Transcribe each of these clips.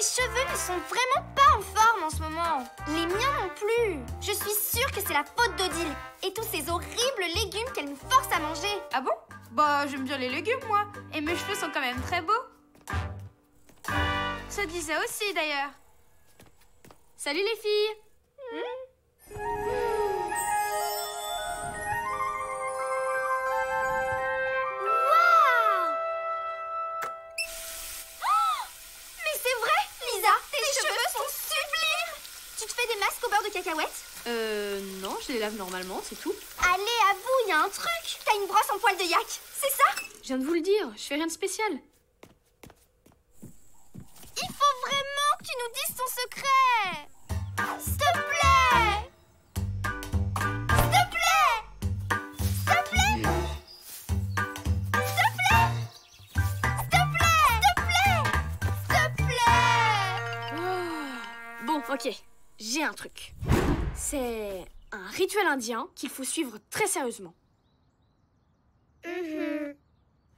Mes cheveux ne sont vraiment pas en forme en ce moment. Les miens non plus. Je suis sûre que c'est la faute d'Odile et tous ces horribles légumes qu'elle nous force à manger. Ah bon? Bah, j'aime bien les légumes, moi. Et mes cheveux sont quand même très beaux. Ça disait aussi, d'ailleurs. Salut, les filles. Masque au beurre de cacahuète? Non, je les lave normalement, c'est tout. Allez, avoue, il y a un truc. T'as une brosse en poil de yak, c'est ça? Je viens de vous le dire, je fais rien de spécial. Il faut vraiment que tu nous dises ton secret. S'il te plaît. S'il te plaît. S'il te plaît. S'il te plaît. S'il te plaît. S'il te plaît. Bon, ok. J'ai un truc. C'est un rituel indien qu'il faut suivre très sérieusement.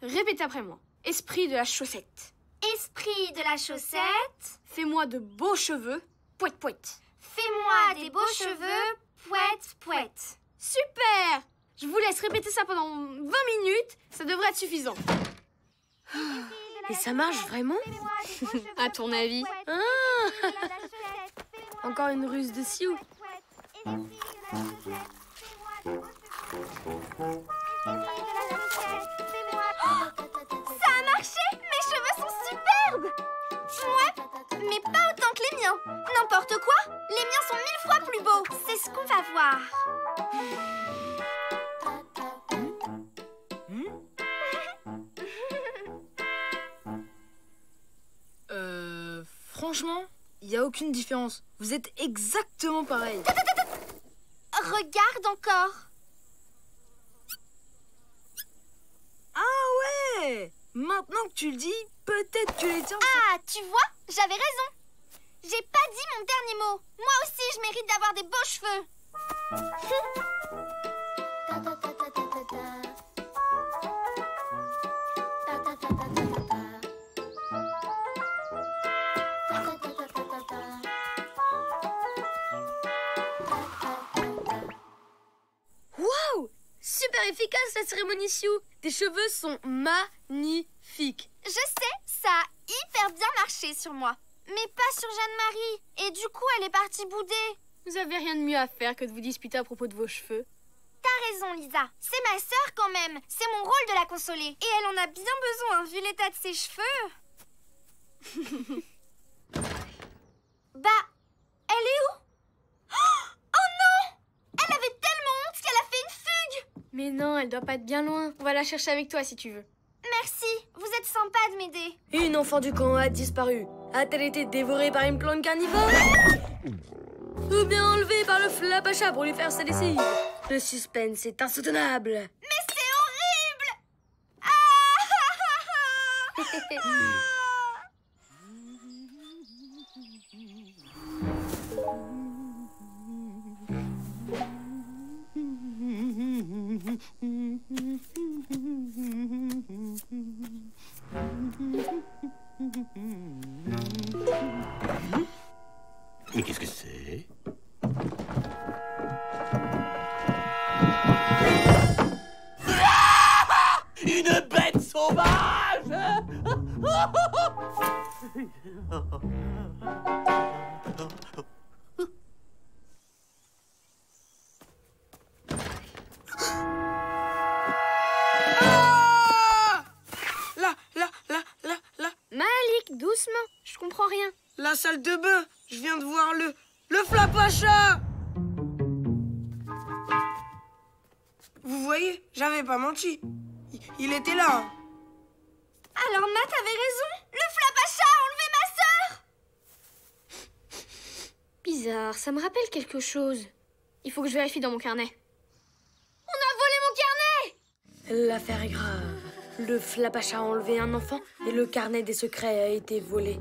Répétez après moi. Esprit de la chaussette. Esprit de la chaussette. Fais-moi de beaux cheveux. Pouette, pouette. Fais-moi des beaux cheveux. Pouette, pouette. Super! Je vous laisse répéter ça pendant 20 minutes. Ça devrait être suffisant. Et ça marche vraiment? À ton avis? Encore une ruse de Sioux. Ça a marché! Mes cheveux sont superbes! Ouais, mais pas autant que les miens. N'importe quoi, les miens sont 1000 fois plus beaux. C'est ce qu'on va voir. Franchement, il n'y a aucune différence. Vous êtes exactement pareil. Regarde encore. Ah ouais! Maintenant que tu le dis, peut-être que les tiens... Ah, tu vois, j'avais raison. J'ai pas dit mon dernier mot. Moi aussi, je mérite d'avoir des beaux cheveux. Waouh! Super efficace la cérémonie Sioux. Tes cheveux sont magnifiques. Je sais, ça a hyper bien marché sur moi. Mais pas sur Jeanne-Marie. Et du coup, elle est partie bouder. Vous avez rien de mieux à faire que de vous disputer à propos de vos cheveux. T'as raison, Lisa. C'est ma sœur quand même. C'est mon rôle de la consoler. Et elle en a bien besoin, vu l'état de ses cheveux. Bah, elle est où? Oh non! Elle avait tellement honte qu'elle a fait une fugue. Mais non, elle doit pas être bien loin. On va la chercher avec toi si tu veux. Merci, vous êtes sympa de m'aider. Une enfant du camp a disparu. A-t-elle été dévorée par une plante carnivore? Ou bien enlevée par le flapacha pour lui faire sa lessive? Le suspense est insoutenable. Mais c'est horrible! Mais qu'est-ce que c'est? Une bête sauvage! Malik, doucement. Je comprends rien. La salle de bain. Je viens de voir le flapacha. Vous voyez, j'avais pas menti. Il était là. Alors Matt avait raison. Le flapacha a enlevé ma sœur. Bizarre, ça me rappelle quelque chose. Il faut que je vérifie dans mon carnet. On a volé mon carnet! L'affaire est grave. Le flapacha a enlevé un enfant et le carnet des secrets a été volé.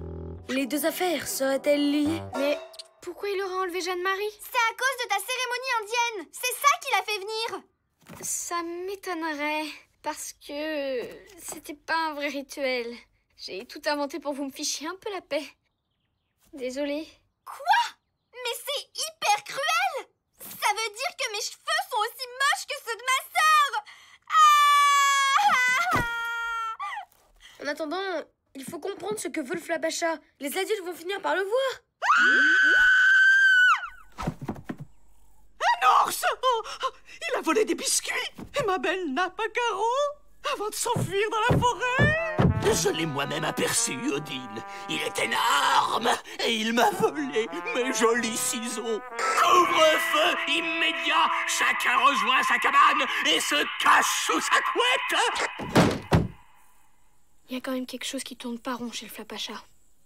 Les deux affaires seraient-elles liées? Mais pourquoi il aura enlevé Jeanne-Marie? C'est à cause de ta cérémonie indienne. C'est ça qui l'a fait venir. Ça m'étonnerait, parce que c'était pas un vrai rituel. J'ai tout inventé pour que vous me fichiez un peu la paix. Désolée. Quoi? Mais c'est hyper cruel! Ça veut dire que mes cheveux sont aussi moches que ceux de ma sœur! En attendant, il faut comprendre ce que veut le Flapacha. Les adultes vont finir par le voir. Un ours! Oh, il a volé des biscuits! Et ma belle nappe à carreaux avant de s'enfuir dans la forêt! Je l'ai moi-même aperçu, Odile. Il est énorme et il m'a volé mes jolis ciseaux. Couvre-feu immédiat! Chacun rejoint sa cabane et se cache sous sa couette! Il y a quand même quelque chose qui tourne pas rond chez le Flapacha.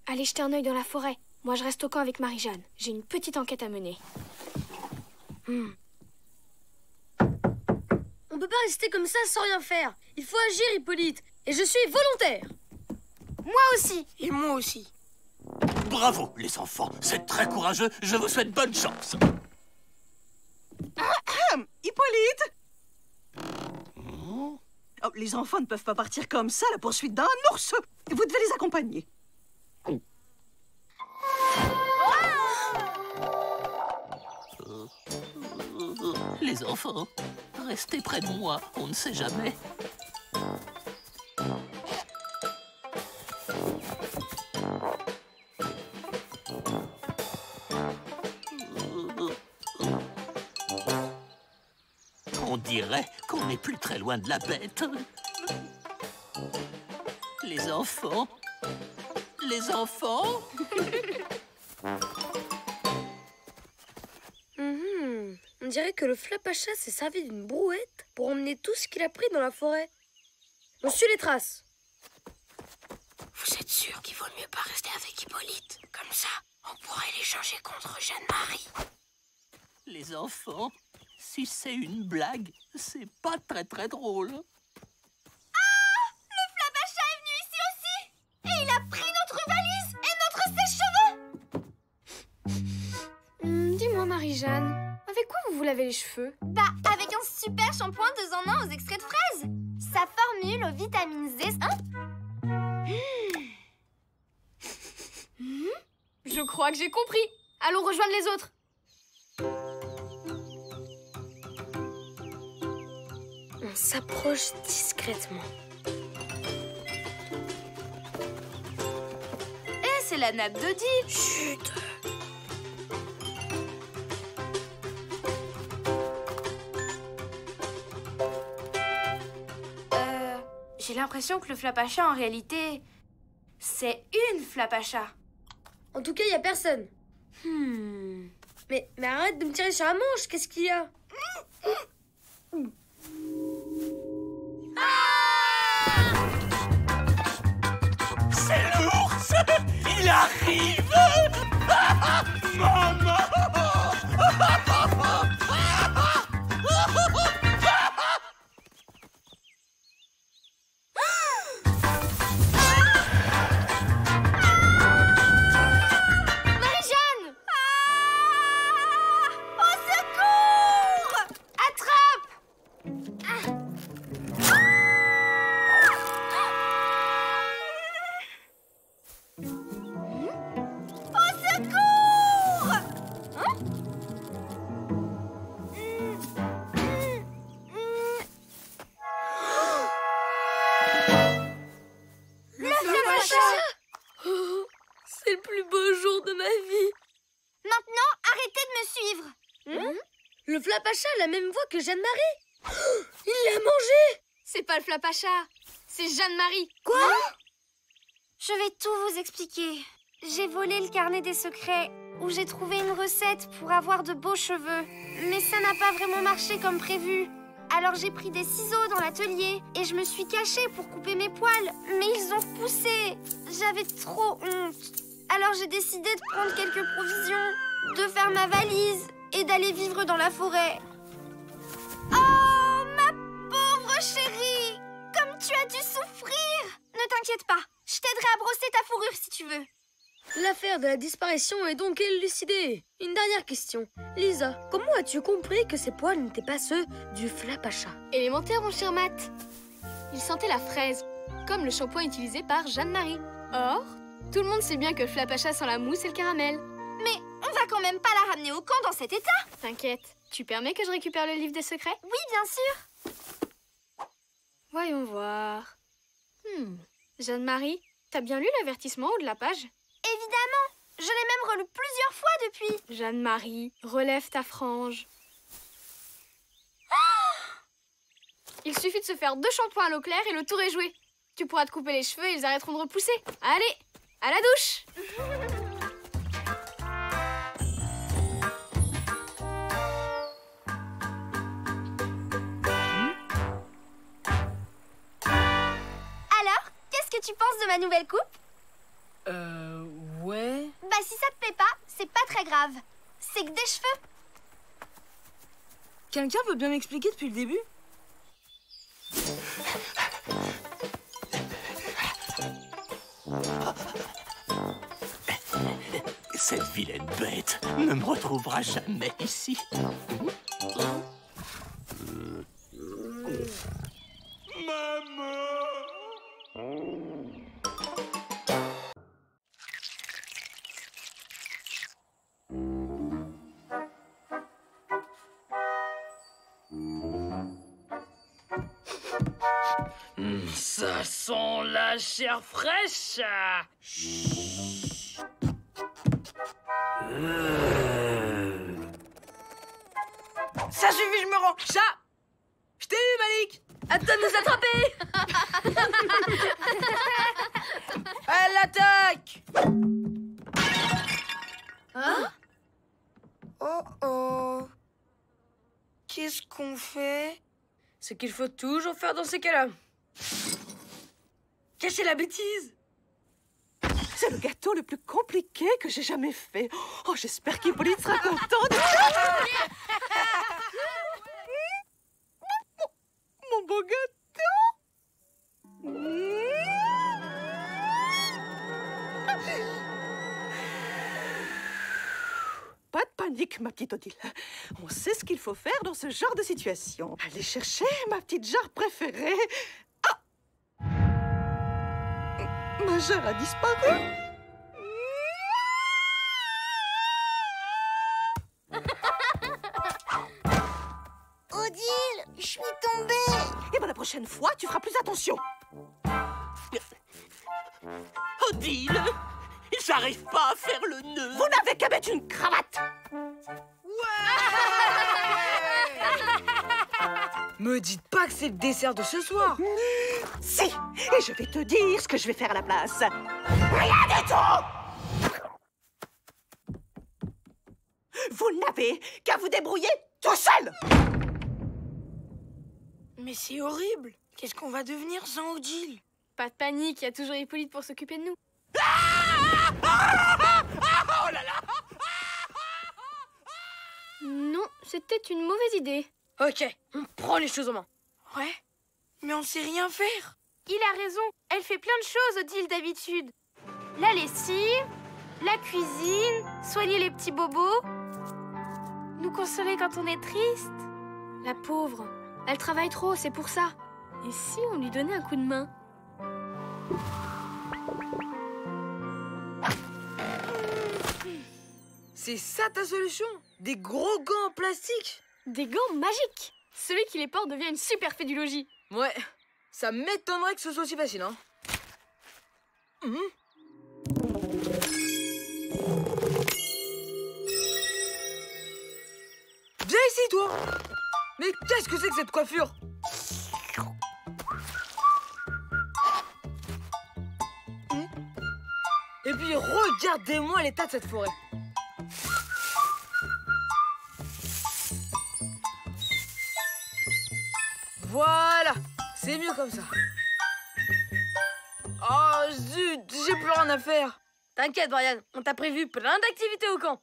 Allez jeter un œil dans la forêt. Moi, je reste au camp avec Marie-Jeanne. J'ai une petite enquête à mener. On peut pas rester comme ça sans rien faire. Il faut agir, Hippolyte. Et je suis volontaire. Moi aussi! Et moi aussi. Bravo, les enfants. C'est très courageux. Je vous souhaite bonne chance. Hippolyte! Oh, les enfants ne peuvent pas partir comme ça à la poursuite d'un ours. Vous devez les accompagner. Les enfants, restez près de moi. On ne sait jamais. On dirait qu'on n'est plus très loin de la bête. Les enfants? Les enfants? On dirait que le Flapacha s'est servi d'une brouette pour emmener tout ce qu'il a pris dans la forêt. On suit les traces. Vous êtes sûr qu'il vaut mieux pas rester avec Hippolyte? Comme ça, on pourrait l'échanger contre Jeanne-Marie. Les enfants, si c'est une blague, c'est pas très très drôle. Le Flapacha est venu ici aussi! Et il a pris notre valise et notre sèche-cheveux! Dis-moi, Marie-Jeanne, avec quoi vous lavez les cheveux? Bah, avec un super shampoing 2 en 1 aux extraits de fraises! Sa formule aux vitamines Z, hein? Je crois que j'ai compris. Allons rejoindre les autres. On s'approche discrètement. Eh, c'est la nappe d'Odile! Chut! J'ai l'impression que le Flapacha, en réalité, c'est une Flapacha. En tout cas, il y a personne. Mais arrête de me tirer sur la manche, qu'est-ce qu'il y a? C'est l'ours! Il arrive! Maman! Marie-Jeanne! Au secours! Attrape! Au secours! Le Flapacha! C'est le plus beau jour de ma vie. Maintenant, arrêtez de me suivre. Le Flapacha a la même voix que Jeanne-Marie. Il l'a mangé. C'est pas le Flapacha, c'est Jeanne-Marie. Quoi? Je vais tout vous expliquer. J'ai volé le carnet des secrets où j'ai trouvé une recette pour avoir de beaux cheveux. Mais ça n'a pas vraiment marché comme prévu. Alors j'ai pris des ciseaux dans l'atelier et je me suis cachée pour couper mes poils. Mais ils ont poussé. J'avais trop honte. Alors j'ai décidé de prendre quelques provisions, de faire ma valise et d'aller vivre dans la forêt. Oh, ma pauvre chérie! Comme tu as dû souffrir! Ne t'inquiète pas, je t'aiderai à brosser ta fourrure si tu veux. L'affaire de la disparition est donc élucidée. Une dernière question. Lisa, comment as-tu compris que ces poils n'étaient pas ceux du Flapacha? Élémentaire, mon cher Matt. Il sentait la fraise, comme le shampoing utilisé par Jeanne-Marie. Or, Tout le monde sait bien que le flapacha sans la mousse et le caramel. Mais on va quand même pas la ramener au camp dans cet état. T'inquiète, tu permets que je récupère le livre des secrets? Oui, bien sûr. Voyons voir. Jeanne-Marie, t'as bien lu l'avertissement au de la page? Évidemment. Je l'ai même relu plusieurs fois depuis. Jeanne-Marie, relève ta frange. Il suffit de se faire 2 shampoings à l'eau claire et le tour est joué. Tu pourras te couper les cheveux et ils arrêteront de repousser. Allez, à la douche! Alors, qu'est-ce que tu penses de ma nouvelle coupe? Ouais. Bah si ça te plaît pas, c'est pas très grave. C'est que des cheveux. Quelqu'un peut bien m'expliquer depuis le début? Cette vilaine bête ne me retrouvera jamais ici. Ça sent la chair fraîche. Ça suffit, je me rends. Chat, je t'ai eu, Malik. À toi de nous attraper. Elle attaque. Hein? Oh oh. Qu'est-ce qu'on fait? Ce qu'il faut toujours faire dans ces cas-là. Cacher la bêtise. C'est le gâteau le plus compliqué que j'ai jamais fait. Oh, j'espère qu'Hippolyte sera content de... Mon beau gâteau. Pas de panique, ma petite Odile. On sait ce qu'il faut faire dans ce genre de situation. Aller chercher ma petite jarre préférée. Ah! Ma jarre a disparu. Odile, je suis tombée. Et bien la prochaine fois, tu feras plus attention. Odile, j'arrive pas à faire le nœud. Vous n'avez qu'à mettre une cravate. Me dites pas que c'est le dessert de ce soir. Si, et je vais te dire ce que je vais faire à la place. Rien du tout. Vous n'avez qu'à vous débrouiller tout seul. Mais c'est horrible. Qu'est-ce qu'on va devenir sans Odile? Pas de panique, il y a toujours Hippolyte pour s'occuper de nous. Oh là là. Non, c'était une mauvaise idée. Ok, on prend les choses en main. Ouais, mais on sait rien faire. Il a raison. Elle fait plein de choses, Odile, d'habitude. La lessive, la cuisine, soigner les petits bobos, nous consoler quand on est triste. La pauvre, elle travaille trop, c'est pour ça. Et si on lui donnait un coup de main? C'est ça ta solution? Des gros gants en plastique? Des gants magiques. Celui qui les porte devient une super fédulogie. Ouais, ça m'étonnerait que ce soit aussi facile, hein. Viens ici, toi. Mais qu'est-ce que c'est que cette coiffure? Et puis regardez-moi l'état de cette forêt. Voilà, c'est mieux comme ça. Oh zut, j'ai plus rien à faire. T'inquiète, Brian, on t'a prévu plein d'activités au camp.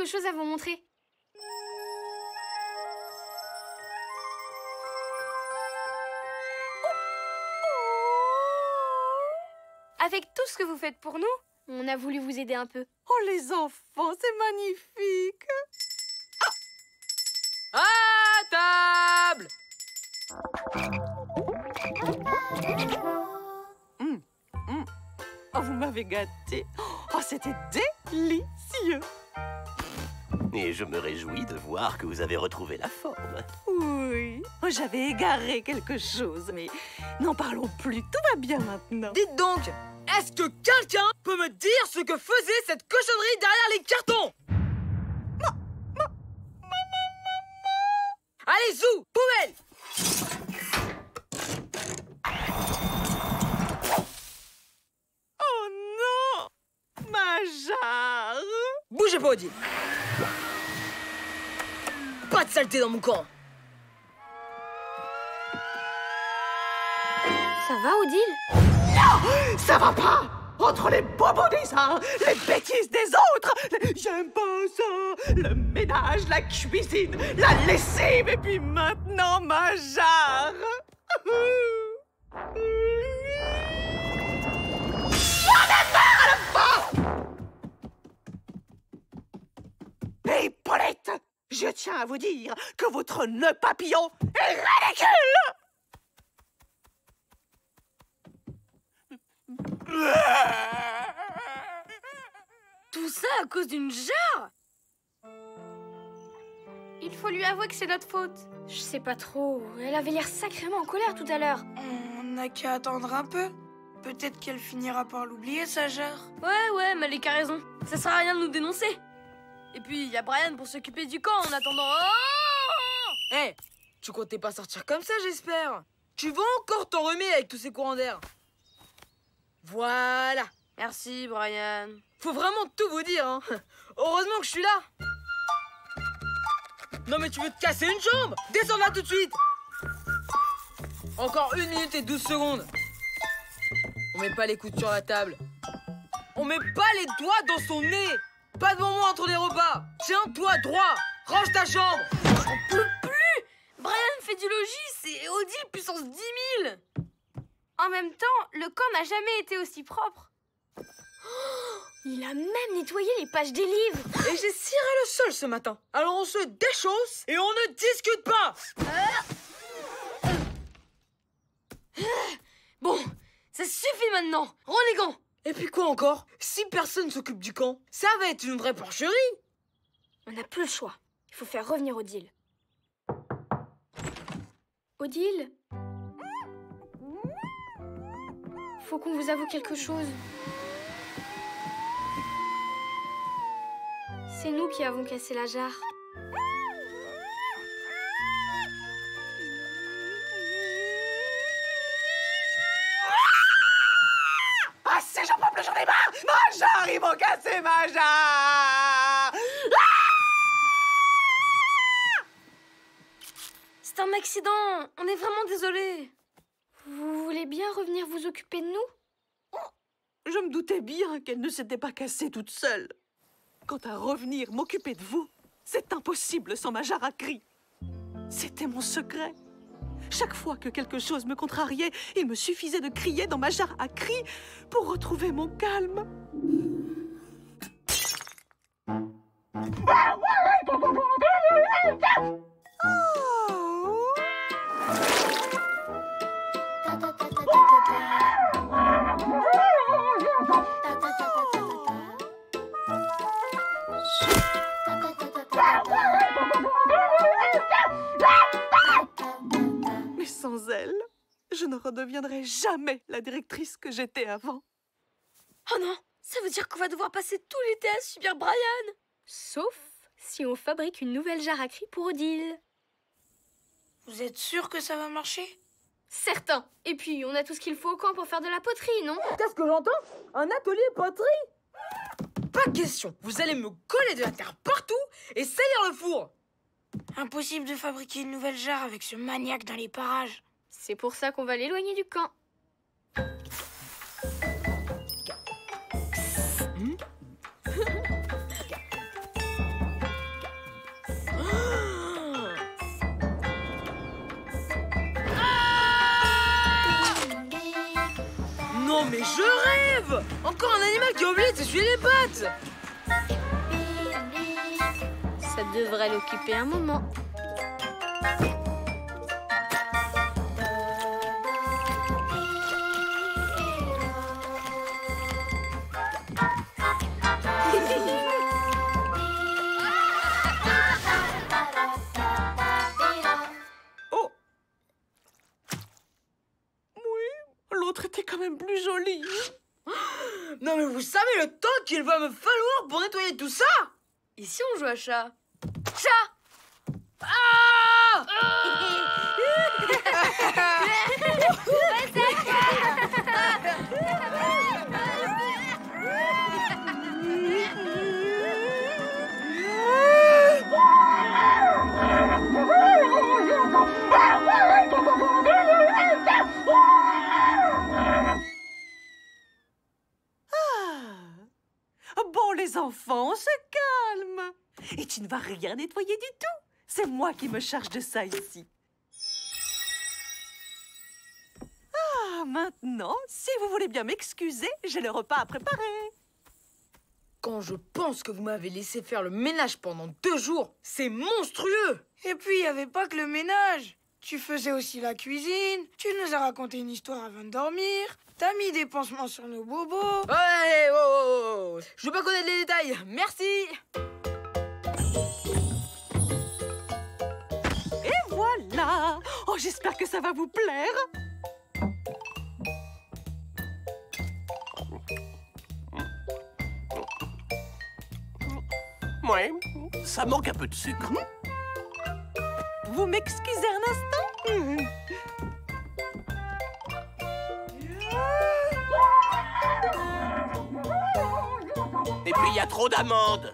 quelque chose à vous montrer. Avec tout ce que vous faites pour nous, on a voulu vous aider un peu. Oh, les enfants, c'est magnifique. À table! Oh, vous m'avez gâté. Oh, c'était délicieux. Et je me réjouis de voir que vous avez retrouvé la forme. Oui, oh, j'avais égaré quelque chose, mais n'en parlons plus, tout va bien maintenant. Dites donc, est-ce que quelqu'un peut me dire ce que faisait cette cochonnerie derrière les cartons? Allez, zou, poubelle! Oh non, ma jarre. Bougez pas, Odile. Pas de saleté dans mon camp. Ça va, Odile? Ça va pas. Entre les bobos des uns, les bêtises des autres, j'aime pas ça. Le ménage, la cuisine, la lessive et puis maintenant ma jarre. Hé, Paulette, je tiens à vous dire que votre nœud papillon est ridicule. Tout ça à cause d'une jarre? Il faut lui avouer que c'est notre faute. Je sais pas trop. Elle avait l'air sacrément en colère tout à l'heure. On n'a qu'à attendre un peu. Peut-être qu'elle finira par l'oublier, sa jarre. Ouais, Malek a raison. Ça sert à rien de nous dénoncer. Et puis, il y a Brian pour s'occuper du camp en attendant. Oh Hé, tu comptais pas sortir comme ça, j'espère. Tu vas encore t'enrhumer avec tous ces courants d'air. Voilà. Merci, Brian. Faut vraiment tout vous dire, hein. Heureusement que je suis là. Non mais tu veux te casser une jambe? Descends là tout de suite. Encore 1 minute et 12 secondes. On met pas les coudes sur la table. On met pas les doigts dans son nez. Pas de moment entre les repas. Tiens-toi droit. Range ta chambre. J'en peux plus. Brian fait du logis, c'est Odile puissance 10 000. En même temps, le camp n'a jamais été aussi propre. Il a même nettoyé les pages des livres. Et j'ai ciré le sol ce matin. Alors on se déchausse et on ne discute pas. Bon, ça suffit maintenant. Rends les gants. Et puis quoi encore? Si personne s'occupe du camp, ça va être une vraie porcherie. On n'a plus le choix. Il faut faire revenir Odile. Odile? Faut qu'on vous avoue quelque chose. C'est nous qui avons cassé la jarre. Ah, si j'en peux plus, j'en ai marre. Ma jarre, ils m'ont cassé ma jarre. C'est un accident. On est vraiment désolé. Vous voulez bien revenir vous occuper de nous? Je me doutais bien qu'elle ne s'était pas cassée toute seule. Quant à revenir m'occuper de vous, c'est impossible sans ma jarre à cri. C'était mon secret. Chaque fois que quelque chose me contrariait, il me suffisait de crier dans ma jarre à cri pour retrouver mon calme. Mais sans elle, je ne redeviendrai jamais la directrice que j'étais avant. Oh non, ça veut dire qu'on va devoir passer tout l'été à subir Brian. Sauf si on fabrique une nouvelle jarre à cri pour Odile. Vous êtes sûr que ça va marcher? Certain. Et puis, on a tout ce qu'il faut au camp pour faire de la poterie, non? Qu'est-ce que j'entends? Un atelier poterie? Pas question. Vous allez me coller de la terre partout et salir le four. Impossible de fabriquer une nouvelle jarre avec ce maniaque dans les parages. C'est pour ça qu'on va l'éloigner du camp. Non mais je rêve! Encore un animal qui a oublié de s'essuyer les pattes! Ça devrait l'occuper un moment. Oh! Oui, l'autre était quand même plus jolie. Non mais vous savez le temps qu'il va me falloir pour nettoyer tout ça? Et si on joue à chat? Chat! Ah! Bon, les enfants, on se calme. Et tu ne vas rien nettoyer du tout. C'est moi qui me charge de ça ici. Ah, maintenant, si vous voulez bien m'excuser, j'ai le repas à préparer. Quand je pense que vous m'avez laissé faire le ménage pendant 2 jours, c'est monstrueux! Et puis, il n'y avait pas que le ménage. Tu faisais aussi la cuisine, tu nous as raconté une histoire avant de dormir, t'as mis des pansements sur nos bobos. Ouais, oh, oh, oh. Je veux pas connaître les détails, merci! Et voilà. Oh, j'espère que ça va vous plaire. Ouais, ça manque un peu de sucre. Vous m'excusez un instant? Et puis, il y a trop d'amandes.